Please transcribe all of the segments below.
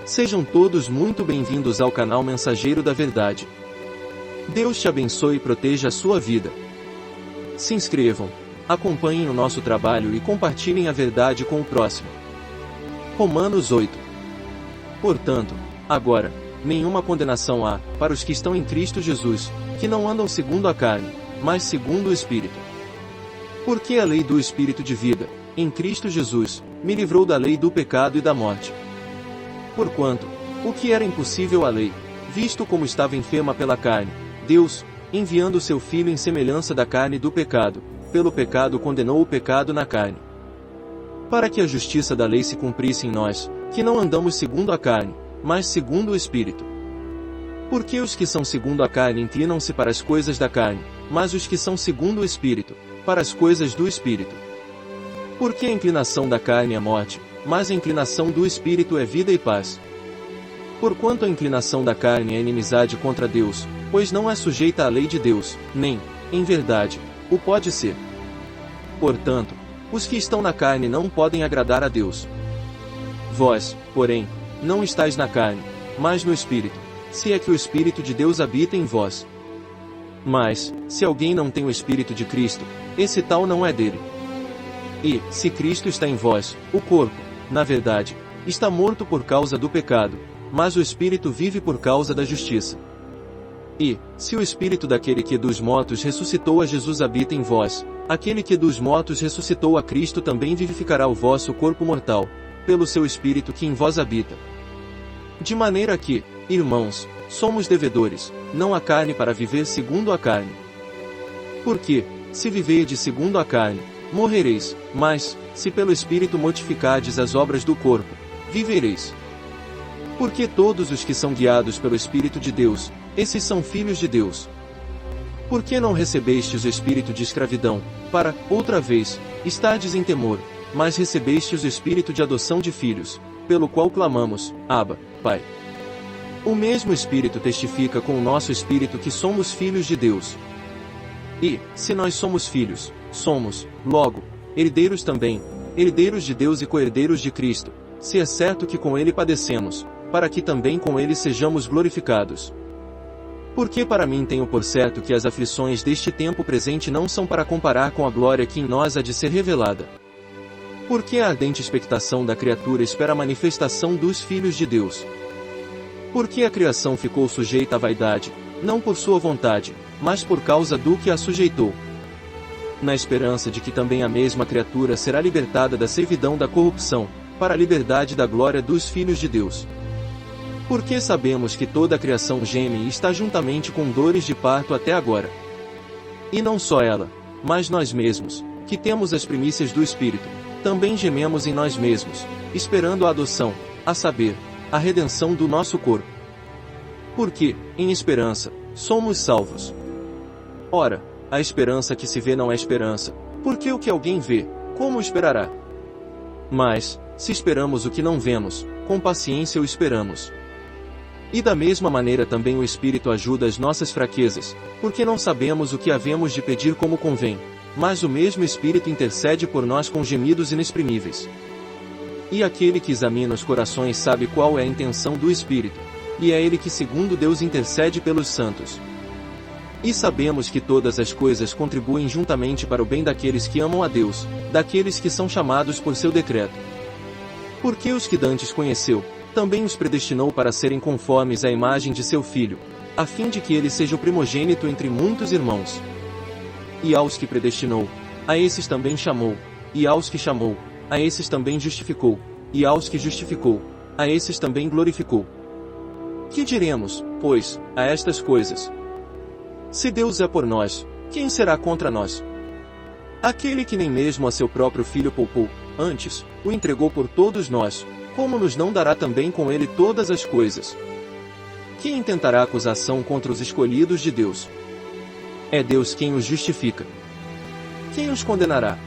Sejam todos muito bem-vindos ao canal Mensageiro da Verdade. Deus te abençoe e proteja a sua vida. Se inscrevam, acompanhem o nosso trabalho e compartilhem a verdade com o próximo. Romanos 8. Portanto, agora, nenhuma condenação há, para os que estão em Cristo Jesus, que não andam segundo a carne, mas segundo o Espírito. Porque a lei do Espírito de vida, em Cristo Jesus, me livrou da lei do pecado e da morte. Porquanto, o que era impossível à lei, visto como estava enferma pela carne, Deus, enviando o seu Filho em semelhança da carne do pecado, pelo pecado condenou o pecado na carne. Para que a justiça da lei se cumprisse em nós, que não andamos segundo a carne, mas segundo o Espírito. Porque os que são segundo a carne inclinam-se para as coisas da carne, mas os que são segundo o Espírito, para as coisas do Espírito. Porque a inclinação da carne é morte, mas a inclinação do Espírito é vida e paz. Porquanto a inclinação da carne é inimizade contra Deus, pois não é sujeita à lei de Deus, nem, em verdade, o pode ser. Portanto, os que estão na carne não podem agradar a Deus. Vós, porém, não estáis na carne, mas no Espírito, se é que o Espírito de Deus habita em vós. Mas, se alguém não tem o Espírito de Cristo, esse tal não é dele. E, se Cristo está em vós, o corpo, na verdade, está morto por causa do pecado, mas o Espírito vive por causa da justiça. E, se o Espírito daquele que dos mortos ressuscitou a Jesus habita em vós, aquele que dos mortos ressuscitou a Cristo também vivificará o vosso corpo mortal, pelo seu Espírito que em vós habita. De maneira que, irmãos, somos devedores, não à carne para viver segundo a carne. Porque, se viverdes segundo a carne, morrereis, mas, se pelo Espírito mortificardes as obras do corpo, vivereis. Porque todos os que são guiados pelo Espírito de Deus, esses são filhos de Deus. Porque não recebestes o espírito de escravidão, para, outra vez, estardes em temor, mas recebestes o espírito de adoção de filhos, pelo qual clamamos, Abba, Pai. O mesmo Espírito testifica com o nosso espírito que somos filhos de Deus. E, se nós somos filhos, somos, logo, herdeiros também, herdeiros de Deus e co-herdeiros de Cristo, se é certo que com Ele padecemos, para que também com Ele sejamos glorificados. Porque para mim tenho por certo que as aflições deste tempo presente não são para comparar com a glória que em nós há de ser revelada. Porque a ardente expectação da criatura espera a manifestação dos filhos de Deus. Porque a criação ficou sujeita à vaidade, não por sua vontade, mas por causa do que a sujeitou. Na esperança de que também a mesma criatura será libertada da servidão da corrupção, para a liberdade da glória dos filhos de Deus. Porque sabemos que toda a criação geme e está juntamente com dores de parto até agora. E não só ela, mas nós mesmos, que temos as primícias do Espírito, também gememos em nós mesmos, esperando a adoção, a saber, a redenção do nosso corpo. Porque, em esperança, somos salvos. Ora, a esperança que se vê não é esperança, porque o que alguém vê, como esperará? Mas, se esperamos o que não vemos, com paciência o esperamos. E da mesma maneira também o Espírito ajuda as nossas fraquezas, porque não sabemos o que havemos de pedir como convém, mas o mesmo Espírito intercede por nós com gemidos inexprimíveis. E aquele que examina os corações sabe qual é a intenção do Espírito, e é ele que segundo Deus intercede pelos santos. E sabemos que todas as coisas contribuem juntamente para o bem daqueles que amam a Deus, daqueles que são chamados por seu decreto. Porque os que dantes conheceu, também os predestinou para serem conformes à imagem de seu Filho, a fim de que ele seja o primogênito entre muitos irmãos. E aos que predestinou, a esses também chamou, e aos que chamou, a esses também justificou, e aos que justificou, a esses também glorificou. Que diremos, pois, a estas coisas? Se Deus é por nós, quem será contra nós? Aquele que nem mesmo a seu próprio Filho poupou, antes, o entregou por todos nós, como nos não dará também com ele todas as coisas? Quem intentará acusação contra os escolhidos de Deus? É Deus quem os justifica. Quem os condenará?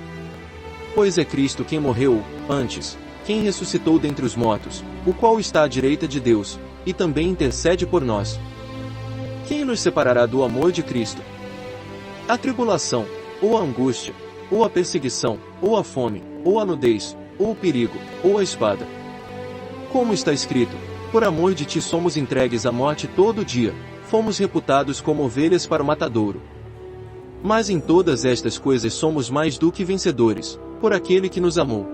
Pois é Cristo quem morreu, antes, quem ressuscitou dentre os mortos, o qual está à direita de Deus, e também intercede por nós. Quem nos separará do amor de Cristo? A tribulação, ou a angústia, ou a perseguição, ou a fome, ou a nudez, ou o perigo, ou a espada. Como está escrito, Por amor de ti somos entregues à morte todo dia, fomos reputados como ovelhas para o matadouro. Mas em todas estas coisas somos mais do que vencedores, por aquele que nos amou.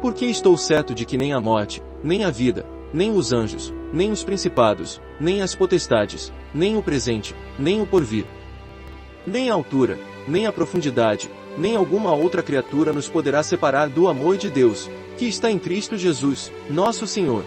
Porque estou certo de que nem a morte, nem a vida, nem os anjos, nem os principados, nem as potestades, nem o presente, nem o porvir, nem a altura, nem a profundidade, nem alguma outra criatura nos poderá separar do amor de Deus, que está em Cristo Jesus, nosso Senhor.